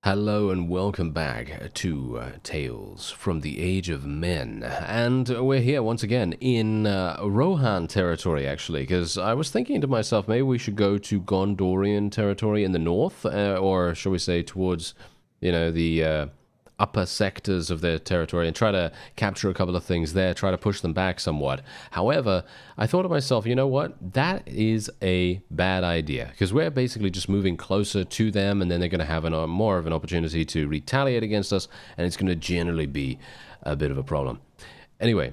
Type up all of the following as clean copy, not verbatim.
Hello and welcome back to Tales from the Age of Men. And we're here once again in Rohan territory, actually, because I was thinking to myself, maybe we should go to Gondorian territory in the north, or shall we say towards, the upper sectors of their territory and try to capture a couple of things there, try to push them back somewhat. However, I thought to myself, you know what? That is a bad idea because we're basically just moving closer to them and then they're going to have more of an opportunity to retaliate against us, and it's going to generally be a bit of a problem. Anyway,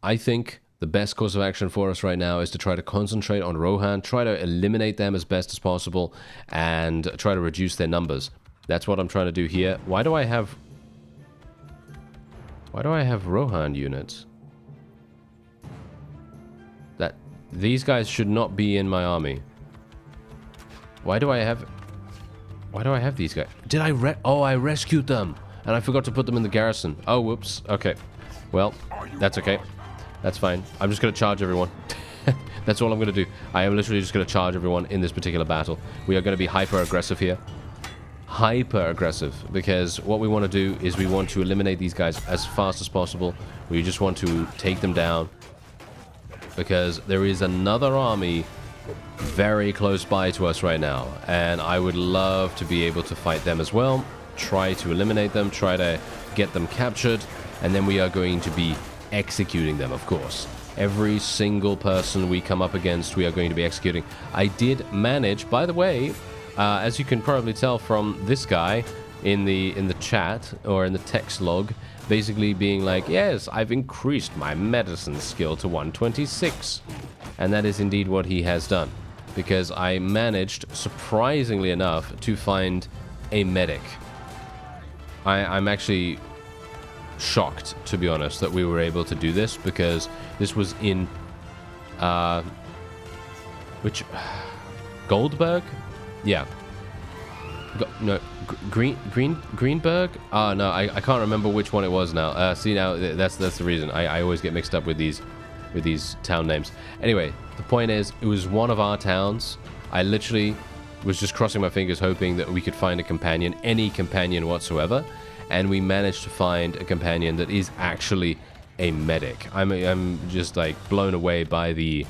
I think the best course of action for us right now is to try to concentrate on Rohan, try to eliminate them as best as possible, and try to reduce their numbers. That's what I'm trying to do here. Why do I have Rohan units? These guys should not be in my army. Why do I have these guys? I rescued them and I forgot to put them in the garrison. Oh, whoops. Okay. Well, that's okay. That's fine. I'm just going to charge everyone. That's all I'm going to do. I am literally just going to charge everyone in this particular battle. We are going to be hyper aggressive here. Hyper aggressive, because what we want to do is we want to eliminate these guys as fast as possible. We just want to take them down, because there is another army very close by to us right now, and I would love to be able to fight them as well, try to eliminate them, try to get them captured, and then we are going to be executing them, of course. Every single person we come up against, we are going to be executing. I did manage, by the way, as you can probably tell from this guy in the chat or in the text log, basically being like, yes, I've increased my medicine skill to 126. And that is indeed what he has done, because I managed, surprisingly enough, to find a medic. I'm actually shocked, to be honest, that we were able to do this, because this was in Goldberg? Yeah. Greenberg? Oh, no, I can't remember which one it was now. See, now, that's the reason. I always get mixed up with these town names. Anyway, the point is, it was one of our towns. I literally was just crossing my fingers hoping that we could find a companion, any companion whatsoever, and we managed to find a companion that is actually a medic. I'm just, like, blown away by the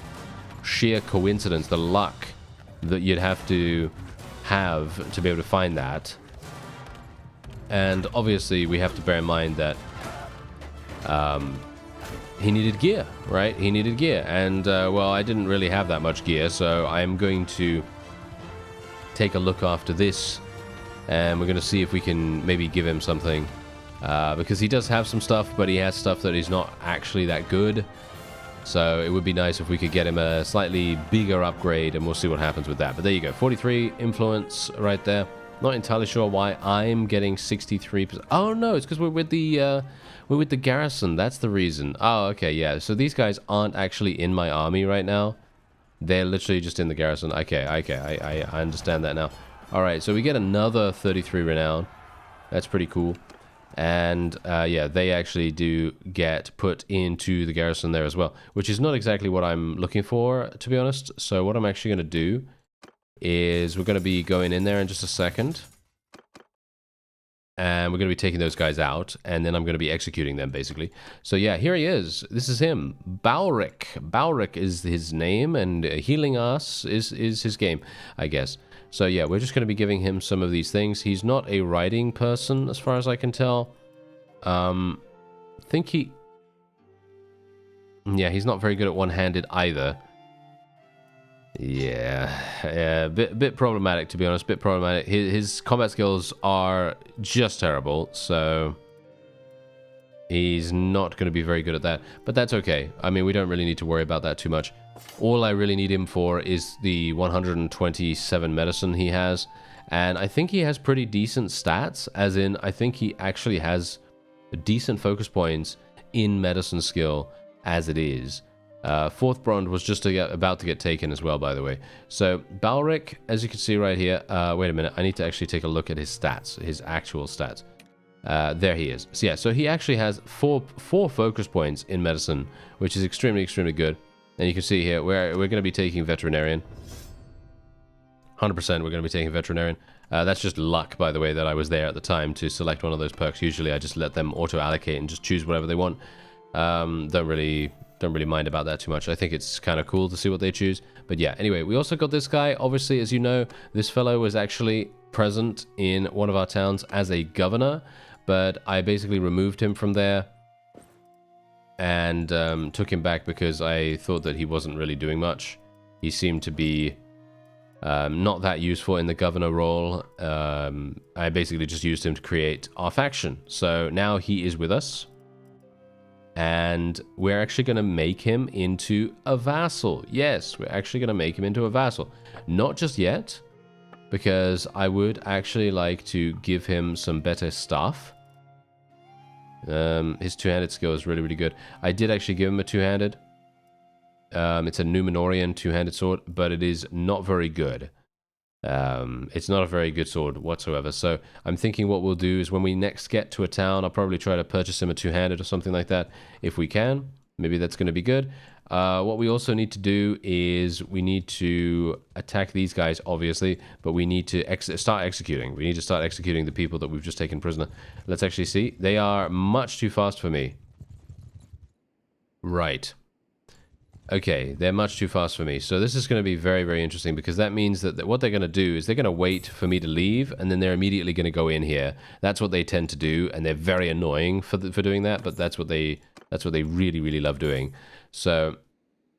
sheer coincidence, the luck that you'd have to be able to find that. And obviously we have to bear in mind that he needed gear, right? He needed gear, and well, I didn't really have that much gear, so I'm going to take a look after this, and we're going to see if we can maybe give him something, because he does have some stuff, but he has stuff that is not actually that good. So it would be nice if we could get him a slightly bigger upgrade, and we'll see what happens with that. But there you go, 43 influence right there. Not entirely sure why I'm getting 63%. Oh no, it's because we're with the garrison. That's the reason. Oh, okay, yeah. So these guys aren't actually in my army right now. They're literally just in the garrison. Okay, I understand that now. All right, so we get another 33 renown. That's pretty cool. And yeah, they actually do get put into the garrison there as well, which is not exactly what I'm looking for, to be honest. So what I'm actually going to do is we're going to be going in there in just a second, and we're going to be taking those guys out, and then I'm going to be executing them, basically. So yeah, here he is. This is him. Balric. Balric is his name, and healing us is his game, I guess. So yeah, we're just going to be giving him some of these things. He's not a riding person, as far as I can tell. Think he... Yeah, he's not very good at one-handed either. Yeah, bit problematic, to be honest. Bit problematic. His combat skills are just terrible, so he's not going to be very good at that. But that's okay. I mean, we don't really need to worry about that too much. All I really need him for is the 127 medicine he has, and I think he has pretty decent stats, as in I think he actually has decent focus points in medicine skill as it is. Fourth Brond was just about to get taken as well, by the way. So Balric, as you can see right here, wait a minute, I need to actually take a look at his stats, his actual stats. There he is. So yeah, so he actually has four focus points in medicine, which is extremely good. And you can see here, we're going to be taking Veterinarian. 100% we're going to be taking Veterinarian. That's just luck, by the way, that I was there at the time to select one of those perks. Usually I just let them auto-allocate and just choose whatever they want. Don't really mind about that too much. I think it's kind of cool to see what they choose. But yeah, anyway, we also got this guy. Obviously, as you know, this fellow was actually present in one of our towns as a governor, but I basically removed him from there and took him back because I thought that he wasn't really doing much. He seemed to be not that useful in the governor role. I basically just used him to create our faction. So now he is with us. And we're actually going to make him into a vassal. Yes, we're actually going to make him into a vassal. Not just yet, because I would actually like to give him some better stuff. His two-handed skill is really, really good. I did actually give him a two-handed. It's a Numenorian two-handed sword, but it is not very good. It's not a very good sword whatsoever. So I'm thinking what we'll do is when we next get to a town, I'll probably try to purchase him a two-handed or something like that if we can. Maybe that's going to be good. What we also need to do is we need to attack these guys, obviously, but we need to start executing. We need to start executing the people that we've just taken prisoner. Let's actually see. They are much too fast for me. Right. Okay, they're much too fast for me. So this is going to be very, very interesting because that means that what they're going to do is they're going to wait for me to leave and then they're immediately going to go in here. That's what they tend to do, and they're very annoying for doing that, but that's what they really, really love doing. So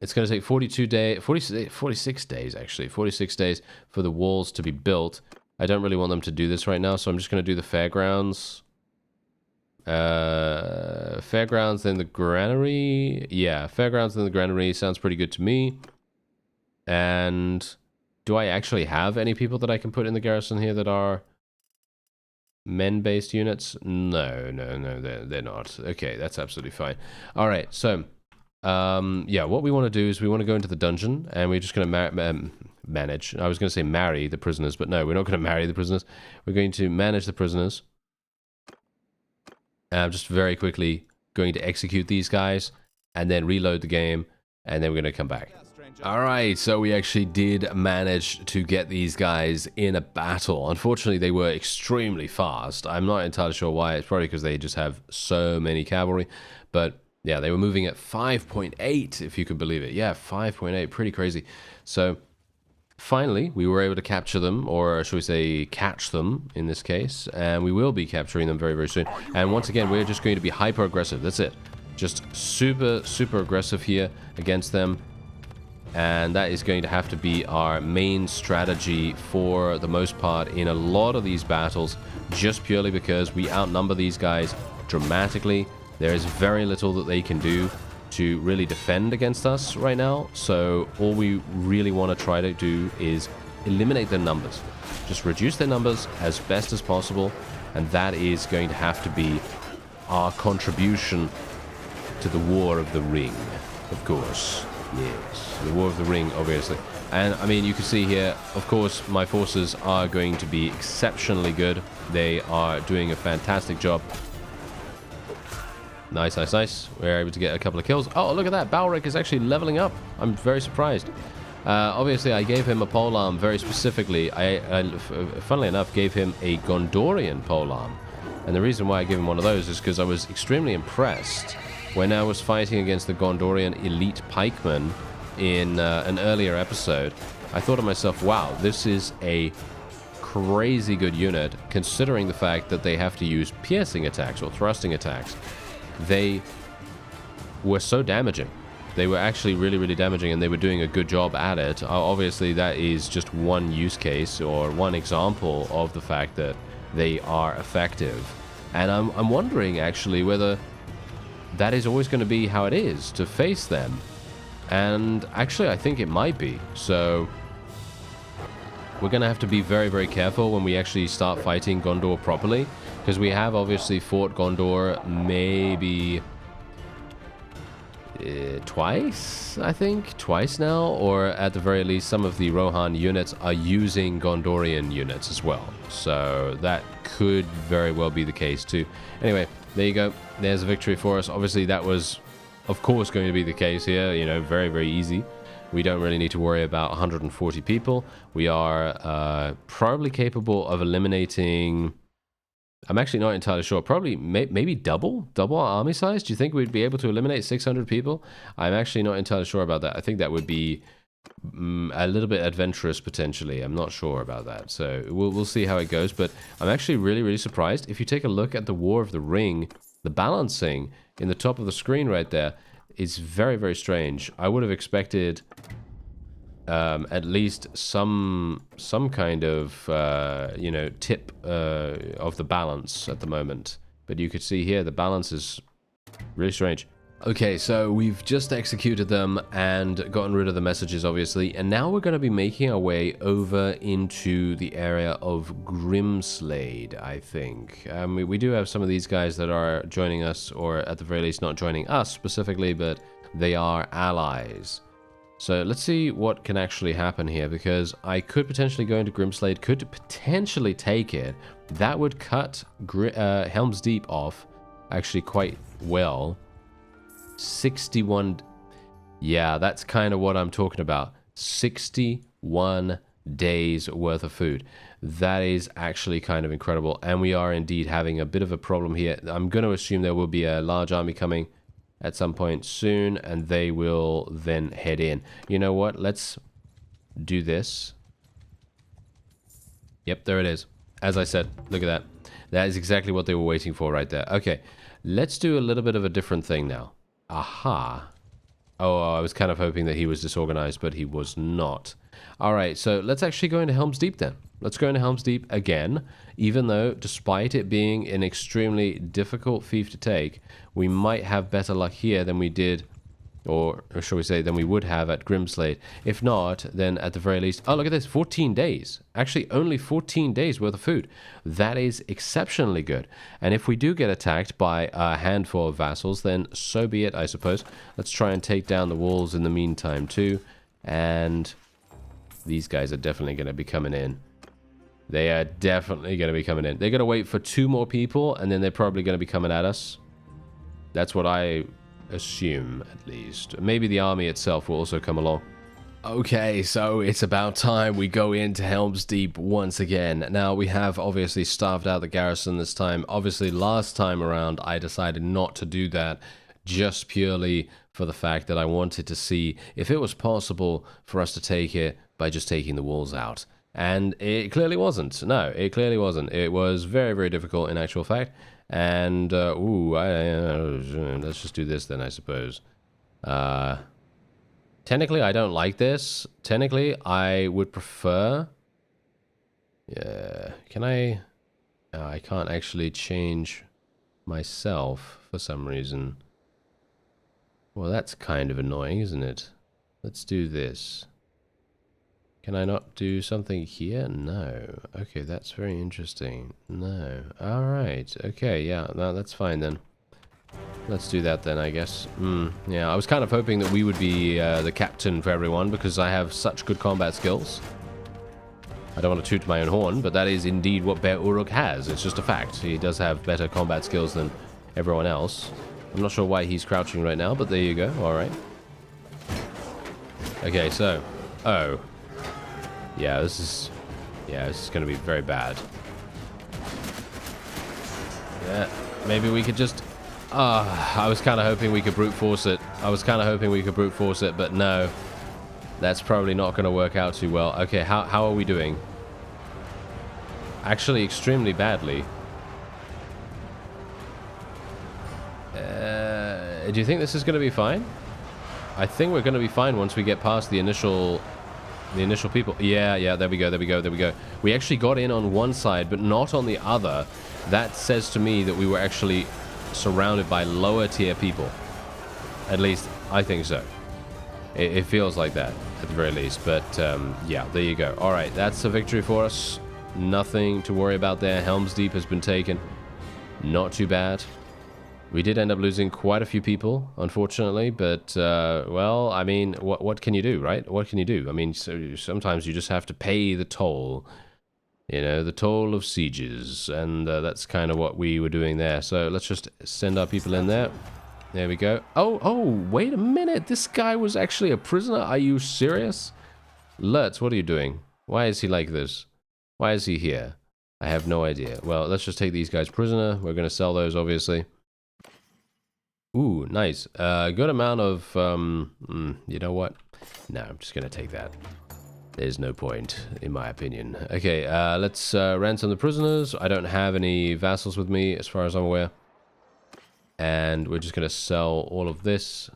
it's going to take 46 days, actually. 46 days for the walls to be built. I don't really want them to do this right now, so I'm just going to do the fairgrounds. Fairgrounds, then the granary. Yeah, fairgrounds, then the granary sounds pretty good to me. And do I actually have any people that I can put in the garrison here that are men-based units? No, they're not. Okay, that's absolutely fine. All right, so yeah, what we want to do is we want to go into the dungeon, and we're just going to manage. I was going to say marry the prisoners, but no, we're not going to marry the prisoners. We're going to manage the prisoners. I'm just very quickly going to execute these guys and then reload the game, and then we're going to come back. Alright, so we actually did manage to get these guys in a battle. Unfortunately, they were extremely fast. I'm not entirely sure why. It's probably because they just have so many cavalry. But yeah, they were moving at 5.8, if you could believe it. Yeah, 5.8, pretty crazy. So finally, we were able to capture them, or should we say catch them in this case, and we will be capturing them very, very soon. And once again, we're just going to be hyper aggressive. That's it. Just super, super aggressive here against them. And that is going to have to be our main strategy for the most part in a lot of these battles, just purely because we outnumber these guys dramatically. There is very little that they can do to really defend against us right now, so all we really want to try to do is eliminate their numbers. Just reduce their numbers as best as possible, and that is going to have to be our contribution to the War of the Ring, of course. Yes, the War of the Ring, obviously. And I mean, you can see here, of course, my forces are going to be exceptionally good. They are doing a fantastic job. Nice, nice, nice. We're able to get a couple of kills. Oh, look at that. Balric is actually leveling up. I'm very surprised. Obviously, I gave him a polearm very specifically. I funnily enough, gave him a Gondorian polearm. And the reason why I gave him one of those is because I was extremely impressed when I was fighting against the Gondorian elite pikemen in an earlier episode. I thought to myself, wow, this is a crazy good unit, considering the fact that they have to use piercing attacks or thrusting attacks. They were so damaging. They were actually really, really damaging, and they were doing a good job at it. Obviously, that is just one use case or one example of the fact that they are effective. And I'm wondering, actually, whether that is always going to be how it is to face them. And actually, I think it might be. So we're going to have to be very, very careful when we actually start fighting Gondor properly. Because we have obviously fought Gondor maybe twice, I think? Twice now? Or at the very least, some of the Rohan units are using Gondorian units as well. So that could very well be the case too. Anyway, there you go. There's a victory for us. Obviously, that was, of course, going to be the case here. You know, very, very easy. we don't really need to worry about 140 people. We are probably capable of eliminating... I'm actually not entirely sure. Probably, maybe double our army size. Do you think we'd be able to eliminate 600 people? I'm actually not entirely sure about that. I think that would be a little bit adventurous, potentially. I'm not sure about that. So we'll see how it goes. But I'm actually really surprised. If you take a look at the War of the Ring, the balancing in the top of the screen right there is very strange. I would have expected... at least some kind of you know, tip of the balance at the moment, but you could see here the balance is really strange. Okay, so we've just executed them and gotten rid of the messages, obviously, and now we're going to be making our way over into the area of Grimslade, I think. We do have some of these guys that are joining us, or at the very least not joining us specifically, but they are allies. So let's see what can actually happen here, because I could potentially go into Grimslade, could potentially take it. That would cut Helm's Deep off actually quite well. 61... Yeah, that's kind of what I'm talking about. 61 days worth of food. That is actually kind of incredible, and we are indeed having a bit of a problem here. I'm going to assume there will be a large army coming at some point soon, and they will then head in. You know what? Let's do this. Yep, there it is. As I said, look at that. That is exactly what they were waiting for right there. Okay, let's do a little bit of a different thing now. Aha. Oh, I was kind of hoping that he was disorganized, but he was not. All right, so let's actually go into Helm's Deep then. Let's go into Helm's Deep again, even though, despite it being an extremely difficult fief to take, we might have better luck here than we did, or shall we say, than we would have at Grimslade. If not, then at the very least... Oh, look at this, 14 days. Actually, only 14 days worth of food. That is exceptionally good. And if we do get attacked by a handful of vassals, then so be it, I suppose. Let's try and take down the walls in the meantime, too. And these guys are definitely going to be coming in. They are definitely going to be coming in. They're going to wait for 2 more people, and then they're probably going to be coming at us. That's what I assume, at least. Maybe the army itself will also come along. Okay, so it's about time we go into Helm's Deep once again. Now, we have obviously starved out the garrison this time. Obviously, last time around, I decided not to do that, just purely for the fact that I wanted to see if it was possible for us to take it by just taking the walls out. And it clearly wasn't. No, it clearly wasn't. It was very difficult in actual fact. And, let's just do this then, I suppose. Technically, I don't like this. Technically, I would prefer... Yeah, can I... No, I can't actually change myself for some reason. Well, that's kind of annoying, isn't it? Let's do this. Can I not do something here? No. Okay, that's very interesting. No. Alright. Okay, yeah, no, that's fine then. Let's do that then, I guess. Yeah, I was kind of hoping that we would be the captain for everyone, because I have such good combat skills. I don't want to toot my own horn, but that is indeed what Bear Uruk has. It's just a fact. He does have better combat skills than everyone else. I'm not sure why he's crouching right now, but there you go. Alright. Okay, so... Oh. Yeah, this is going to be very bad. Yeah, maybe we could just... I was kind of hoping we could brute force it. But no. That's probably not going to work out too well. Okay, how are we doing? Actually, extremely badly. Do you think this is going to be fine? I think we're going to be fine once we get past the initial people. Yeah, there we go. We actually got in on one side, but not on the other. That says to me that we were actually surrounded by lower tier people. At least, I think so. It feels like that, at the very least. But, yeah, there you go. Alright, that's a victory for us. Nothing to worry about there. Helm's Deep has been taken. Not too bad. We did end up losing quite a few people, unfortunately, but, well, I mean, what can you do, right? What can you do? I mean, so sometimes you just have to pay the toll, you know, the toll of sieges, and that's kind of what we were doing there. So let's just send our people in there. There we go. Oh, wait a minute. This guy was actually a prisoner. Are you serious? Lutz, what are you doing? Why is he like this? Why is he here? I have no idea. Well, let's just take these guys prisoner. We're going to sell those, obviously. Ooh, nice. Good amount of, you know what? No, I'm just going to take that. There's no point, in my opinion. Okay, let's ransom the prisoners. I don't have any vassals with me, as far as I'm aware. And we're just going to sell all of this.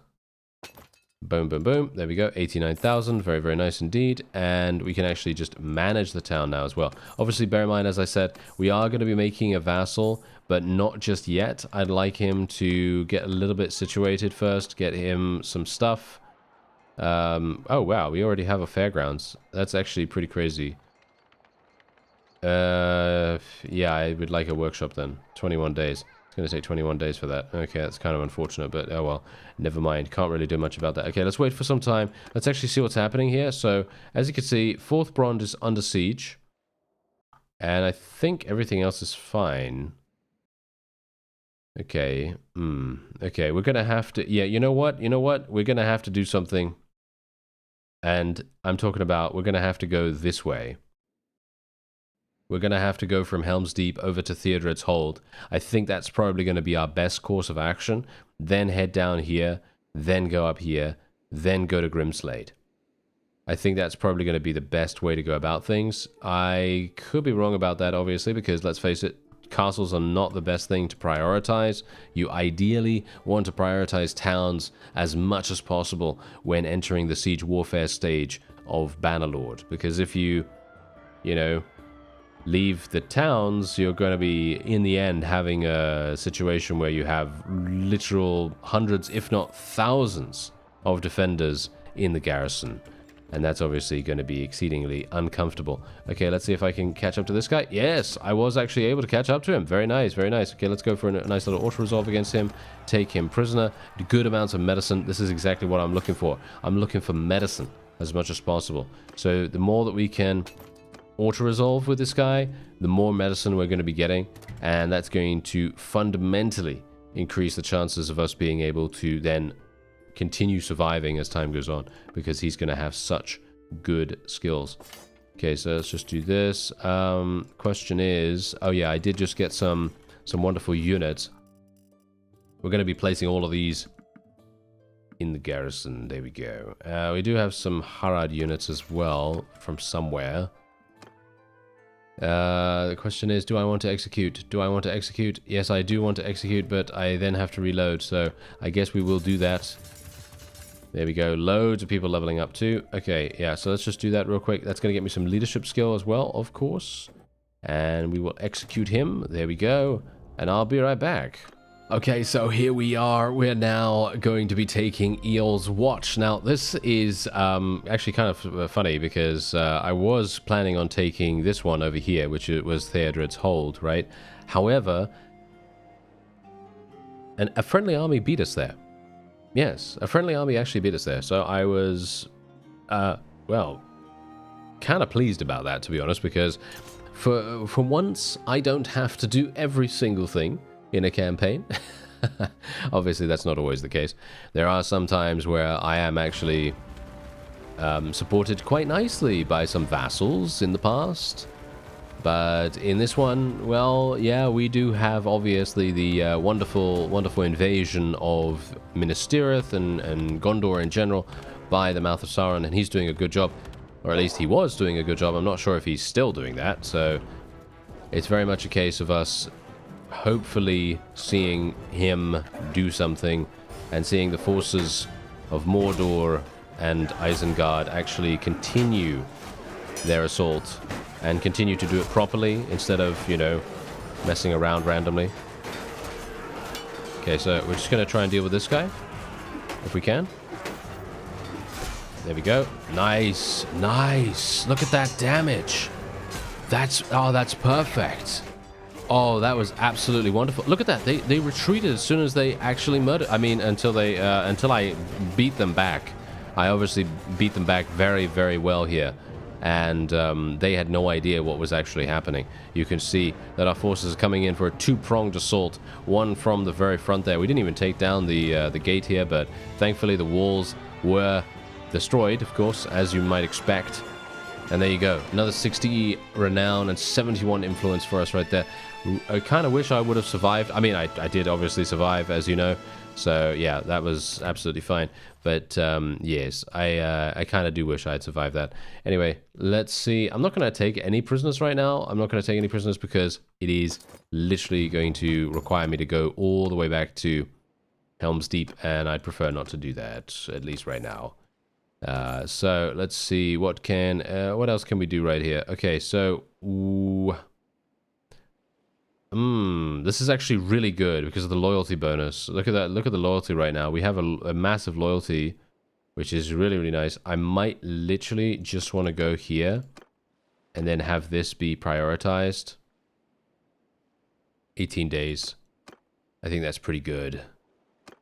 Boom, boom, boom. There we go. 89,000. Very, very nice indeed. And we can actually just manage the town now as well. Obviously, bear in mind, as I said, we are going to be making a vassal, but not just yet. I'd like him to get a little bit situated first, get him some stuff. Oh, wow. We already have a fairgrounds. That's actually pretty crazy. Yeah, I would like a workshop then. 21 days. Going to take 21 days for that. Okay, that's kind of unfortunate, but oh well, never mind. Can't really do much about that. Okay, let's wait for some time. Let's actually see what's happening here. So, as you can see, 4th Bronze is under siege. And I think everything else is fine. Okay, okay, we're going to have to... Yeah, you know what? You know what? We're going to have to do something. And I'm talking about we're going to have to go this way. We're going to have to go from Helm's Deep over to Theodred's Hold. I think that's probably going to be our best course of action. Then head down here, then go up here, then go to Grimslade. I think that's probably going to be the best way to go about things. I could be wrong about that, obviously, because let's face it, castles are not the best thing to prioritize. You ideally want to prioritize towns as much as possible when entering the siege warfare stage of Bannerlord. Because if you know, leave the towns, you're going to be, in the end, having a situation where you have literal hundreds, if not thousands, of defenders in the garrison. And that's obviously going to be exceedingly uncomfortable. Okay, let's see if I can catch up to this guy. Yes, I was actually able to catch up to him. Very nice, very nice. Okay, let's go for a nice little auto-resolve against him. Take him prisoner. Good amounts of medicine. This is exactly what I'm looking for. I'm looking for medicine as much as possible. So the more that we can auto-resolve with this guy, the more medicine we're going to be getting, and that's going to fundamentally increase the chances of us being able to then continue surviving as time goes on, because he's going to have such good skills. Okay, so let's just do this. Question is, oh yeah, I did just get some wonderful units. We're going to be placing all of these in the garrison. There we go. We do have some Harad units as well from somewhere. The question is, do I want to execute? Do I want to execute? Yes, I do want to execute, but I then have to reload, so I guess we will do that. There we go. Loads of people leveling up too. Okay, yeah, so let's just do that real quick. That's going to get me some leadership skill as well, of course. And we will execute him. There we go. And I'll be right back. Okay, so here we are. We're now going to be taking Eol's Watch. Now, this is actually kind of funny because I was planning on taking this one over here, which was Theodred's Hold, right? However, a friendly army beat us there. Yes, a friendly army actually beat us there. So I was, well, kind of pleased about that, to be honest, because for once, I don't have to do every single thing in a campaign. Obviously, that's not always the case. There are some times where I am actually supported quite nicely by some vassals in the past. But in this one, well, yeah, we do have obviously the wonderful, wonderful invasion of Minas Tirith and Gondor in general by the Mouth of Sauron, and he's doing a good job. Or at least he was doing a good job. I'm not sure if he's still doing that. So it's very much a case of us hopefully seeing him do something and seeing the forces of Mordor and Isengard actually continue their assault and continue to do it properly instead of, you know, messing around randomly. Okay, so we're just going to try and deal with this guy if we can. There we go. Nice, nice. Look at that damage. That's perfect. Oh, that was absolutely wonderful. Look at that. They retreated as soon as they actually murdered. I mean, until I beat them back. I obviously beat them back very, very well here. and they had no idea what was actually happening. You can see that our forces are coming in for a two-pronged assault, one from the very front there. We didn't even take down the gate here, but thankfully the walls were destroyed, of course, as you might expect. And there you go, another 60 renown and 71 influence for us right there. I kind of wish I would have survived. I mean, I did obviously survive, as you know. So yeah, that was absolutely fine. But yes, I kind of do wish I had survived that. Anyway, let's see. I'm not going to take any prisoners right now. I'm not going to take any prisoners because it is literally going to require me to go all the way back to Helm's Deep, and I'd prefer not to do that, at least right now. So let's see what else can we do right here. Okay, so this is actually really good because of the loyalty bonus. Look at that. Look at the loyalty right now. We have a massive loyalty, which is really, really nice. I might literally just want to go here and then have this be prioritized. 18 days. I think that's pretty good.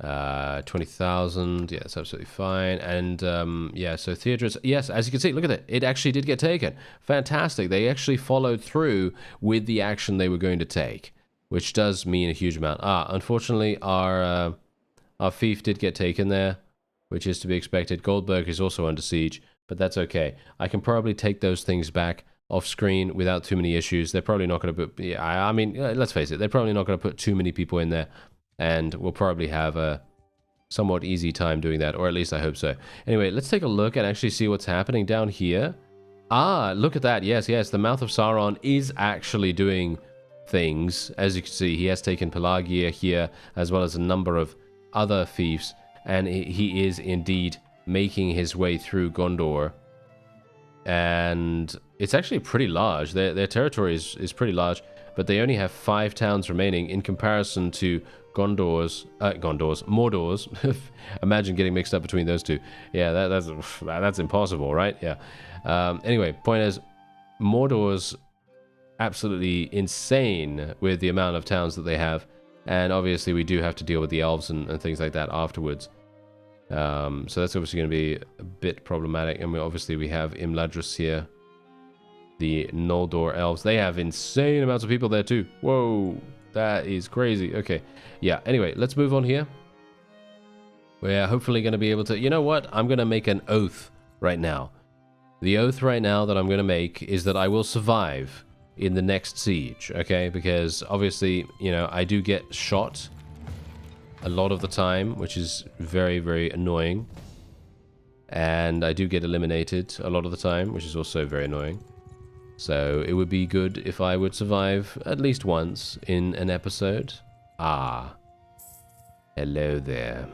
20,000. Yeah, that's absolutely fine. And yeah, so Theodrus, yes, as you can see, look at it. It actually did get taken. Fantastic. They actually followed through with the action they were going to take, which does mean a huge amount. Unfortunately, our fief did get taken there, which is to be expected. Goldberg is also under siege, but that's okay. I can probably take those things back off screen without too many issues. They're probably not going to put, yeah, I mean, let's face it, they're probably not going to put too many people in there. And we'll probably have a somewhat easy time doing that, or at least I hope so. Anyway, let's take a look and actually see what's happening down here. Look at that. Yes, the Mouth of Sauron is actually doing things. As you can see, he has taken Pelagia here, as well as a number of other fiefs, and he is indeed making his way through Gondor. And it's actually pretty large. Their territory is pretty large, but they only have 5 towns remaining in comparison to Mordor's. Imagine getting mixed up between those two. Yeah, that's impossible, right? Yeah. Anyway, point is, Mordor's absolutely insane with the amount of towns that they have, and obviously we do have to deal with the elves and things like that afterwards. So that's obviously going to be a bit problematic. And obviously we have Imladris here. The Noldor elves. They have insane amounts of people there too. Whoa, that is crazy. Okay, yeah, anyway, let's move on here. We're hopefully going to be able to... You know what? I'm going to make an oath right now. The oath right now that I'm going to make is that I will survive in the next siege, okay? Because obviously, you know, I do get shot a lot of the time, which is very, very annoying. And I do get eliminated a lot of the time, which is also very annoying. So it would be good if I would survive at least once in an episode. Hello there.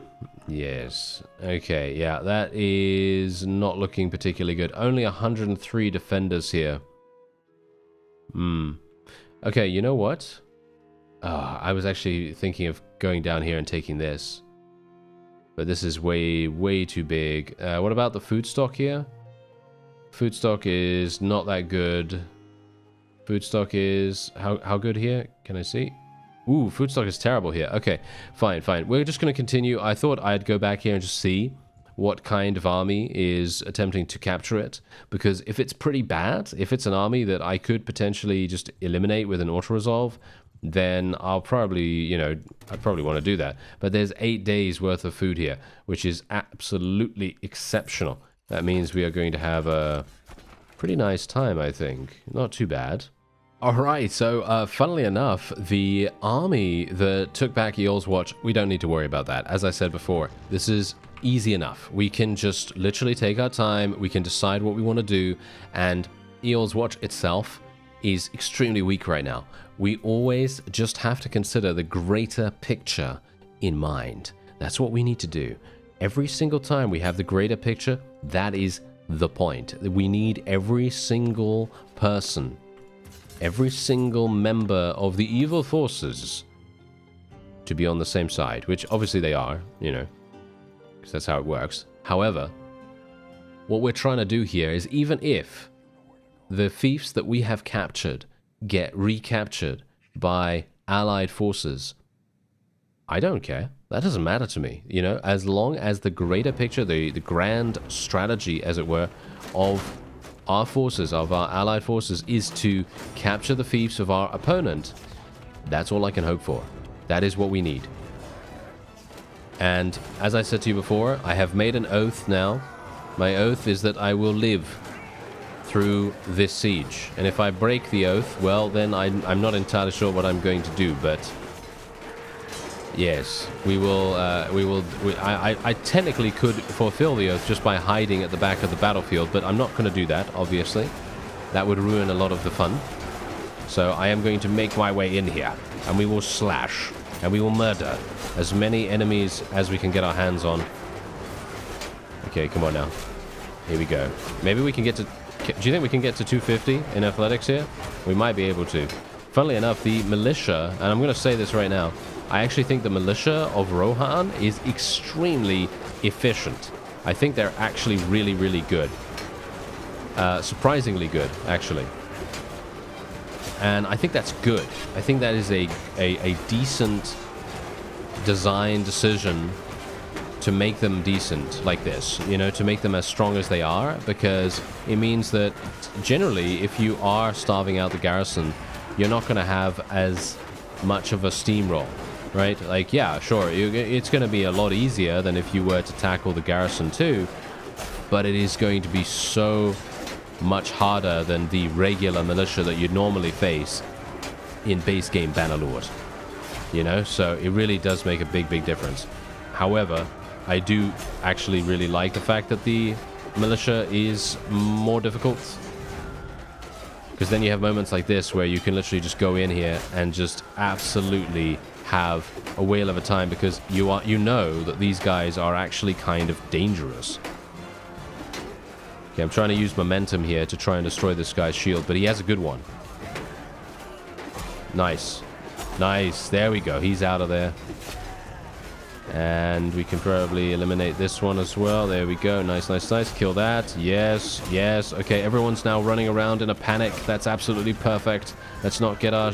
Yes. Okay, yeah, that is not looking particularly good. Only 103 defenders here. Okay, you know what? I was actually thinking of going down here and taking this. But this is way, way too big. What about the food stock here? Food stock is not that good. Food stock is... How good here? Can I see? Ooh, food stock is terrible here. Okay, fine. We're just going to continue. I thought I'd go back here and just see what kind of army is attempting to capture it. Because if it's pretty bad, if it's an army that I could potentially just eliminate with an auto-resolve, then I'll probably, you know, I'd probably want to do that. But there's 8 days worth of food here, which is absolutely exceptional. That means we are going to have a pretty nice time, I think. Not too bad. Alright, so funnily enough, the army that took back Eorl's Watch, we don't need to worry about that. As I said before, this is easy enough. We can just literally take our time, we can decide what we want to do, and Eorl's Watch itself is extremely weak right now. We always just have to consider the greater picture in mind. That's what we need to do. Every single time we have the greater picture, that is the point. We need every single person, every single member of the evil forces to be on the same side, which obviously they are, you know, because that's how it works. However, what we're trying to do here is, even if the fiefs that we have captured get recaptured by allied forces, I don't care. That doesn't matter to me, you know, as long as the greater picture, the grand strategy, as it were, of our forces, of our allied forces, is to capture the fiefs of our opponent, that's all I can hope for. That is what we need. And as I said to you before, I have made an oath now. My oath is that I will live through this siege. And if I break the oath, well, then I'm not entirely sure what I'm going to do, but yes, I technically could fulfill the oath just by hiding at the back of the battlefield, but I'm not going to do that, obviously. That would ruin a lot of the fun. So I am going to make my way in here, and we will slash, and we will murder as many enemies as we can get our hands on. Okay, come on now. Here we go. Maybe we can get to... Do you think we can get to 250 in athletics here? We might be able to. Funnily enough, the militia, and I'm going to say this right now, I actually think the militia of Rohan is extremely efficient. I think they're actually really, really good. Surprisingly good, actually. And I think that's good. I think that is a decent design decision to make them decent like this, you know, to make them as strong as they are, because it means that generally, if you are starving out the garrison, you're not going to have as much of a steamroll, right? Like, yeah, sure, it's going to be a lot easier than if you were to tackle the garrison too, but it is going to be so much harder than the regular militia that you'd normally face in base game Bannerlord, you know? So it really does make a big, big difference. However, I do actually really like the fact that the militia is more difficult, because then you have moments like this where you can literally just go in here and just absolutely have a whale of a time, because you know that these guys are actually kind of dangerous. Okay, I'm trying to use momentum here to try and destroy this guy's shield, but he has a good one. Nice. Nice. There we go. He's out of there. And we can probably eliminate this one as well. There we go. Nice, nice, nice. Kill that. Yes, yes. Okay, everyone's now running around in a panic. That's absolutely perfect. Let's not get our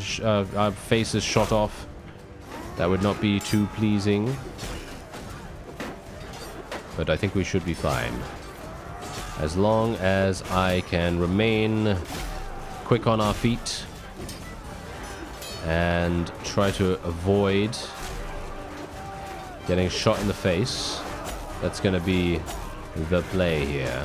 faces shot off. That would not be too pleasing. But I think we should be fine. As long as I can remain quick on our feet and try to avoid getting shot in the face. That's going to be the play here.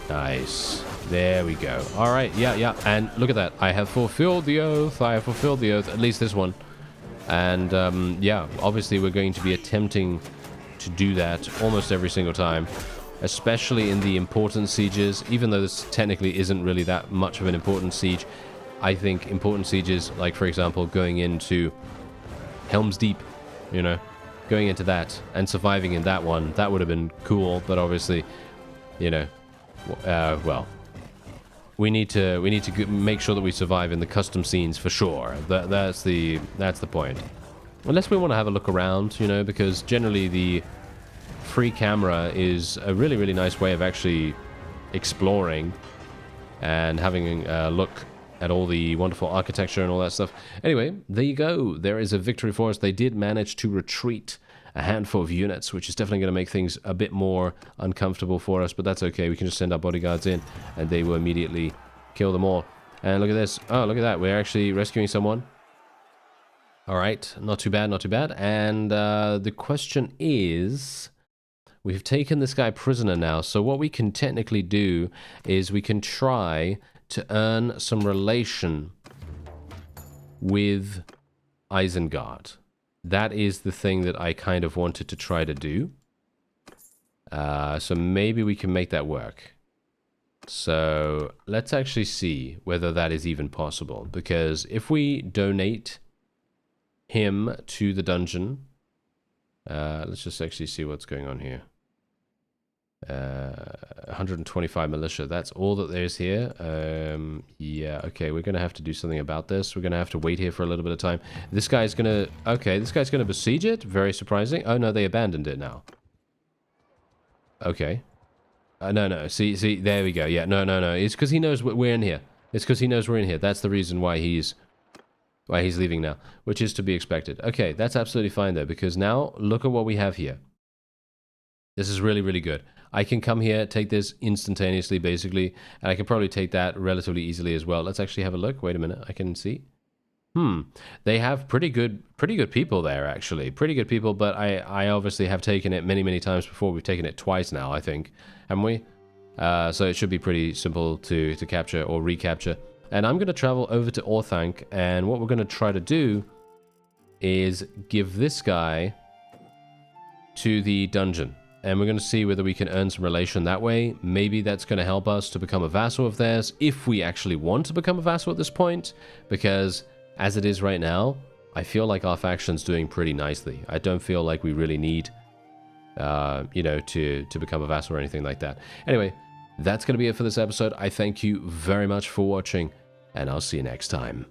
Nice. There we go. All right. Yeah, yeah. And look at that. I have fulfilled the oath. I have fulfilled the oath. At least this one. And, yeah, obviously we're going to be attempting to do that almost every single time. Especially in the important sieges. Even though this technically isn't really that much of an important siege. I think important sieges, like, for example, going into Helm's Deep, you know, going into that and surviving in that one, that would have been cool. But obviously, you know, well, we need to make sure that we survive in the custom scenes for sure. That's the point. Unless we want to have a look around, you know, because generally the free camera is a really, really nice way of actually exploring and having a look at all the wonderful architecture and all that stuff. Anyway, there you go. There is a victory for us. They did manage to retreat a handful of units, which is definitely going to make things a bit more uncomfortable for us, but that's okay. We can just send our bodyguards in, and they will immediately kill them all. And look at this. Oh, look at that. We're actually rescuing someone. All right. Not too bad, not too bad. And the question is, we've taken this guy prisoner now, so what we can technically do is we can try to earn some relation with Isengard. That is the thing that I kind of wanted to try to do. So maybe we can make that work. So let's actually see whether that is even possible. Because if we donate him to the dungeon, let's just actually see what's going on here. 125 militia, that's all that there's here. Yeah, okay, we're gonna have to do something about this. We're gonna have to wait here for a little bit of time. This guy's gonna, okay, this guy's gonna besiege it. Very surprising. Oh no, they abandoned it now. Okay. No, see, there we go. Yeah, no, it's because he knows we're in here. It's because he knows we're in here. That's the reason why he's leaving now, which is to be expected. Okay, that's absolutely fine though, because now look at what we have here. This is really, really good. I can come here, take this instantaneously, basically, and I can probably take that relatively easily as well. Let's actually have a look. Wait a minute. I can see. They have pretty good people there, actually. Pretty good people, but I obviously have taken it many, many times before. We've taken it twice now, I think, haven't we? So it should be pretty simple to capture or recapture. And I'm going to travel over to Orthanc, and what we're going to try to do is give this guy to the dungeon. And we're going to see whether we can earn some relation that way. Maybe that's going to help us to become a vassal of theirs, if we actually want to become a vassal at this point. Because, as it is right now, I feel like our faction's doing pretty nicely. I don't feel like we really need, you know, to become a vassal or anything like that. Anyway, that's going to be it for this episode. I thank you very much for watching, and I'll see you next time.